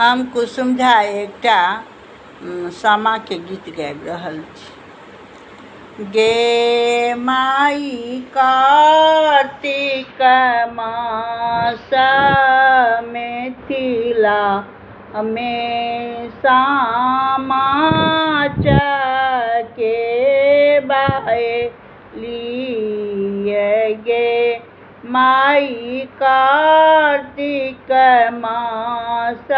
हम कुसुम झा एकटा सामा के गीत गाबि रहल छी। गे माई कार्तिक मास मिथिला में सामा चके बाएलिए गे माई कार्तिक मास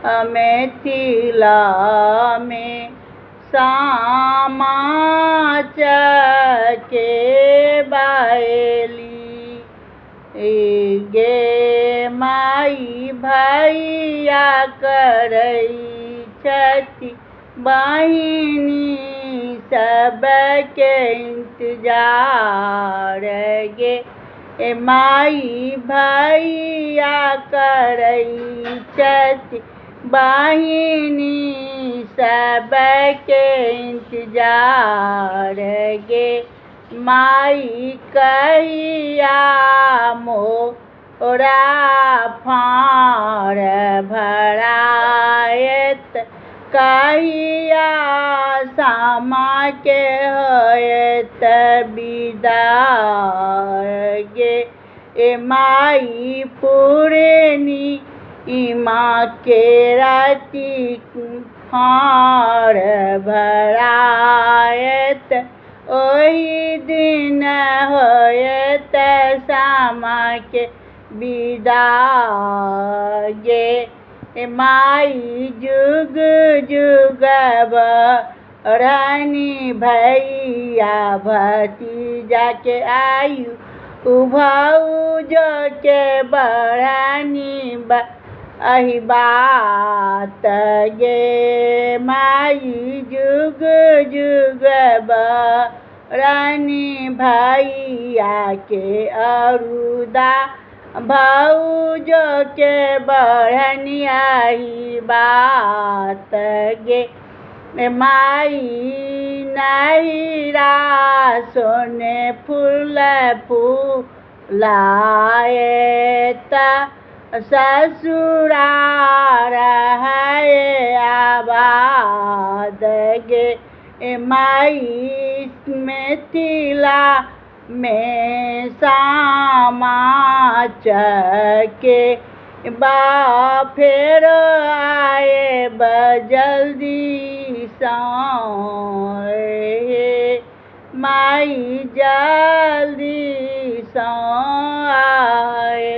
मिथिला में सामा चके बाएली गे माई भैया करै छथि बहिनी सबके इंतजार गे माई भैया करै छथि बहिनी सबके इंतजार गे माई कहिया मोरा फाड़ भराएत कहिया सामा के होएत विदाई गे माई पूर्णी माँ के राति फाड़ भराएत ओही दिन होएत सामा के विदाई गे माई जुग जुग रानी भैया भतीजा के आयु भाऊजो के बढ़ानी अहि बात गे माई जुग जुग रानी भैया के अरुदा भाऊजो के बढ़नी आई बात गे माई नहिरा सोने फूल फूलाएत ससुरार है आबाद गे माई मिथिला में सामा चके फेर आए जल्दी सौए माई जल्दी सौ आए।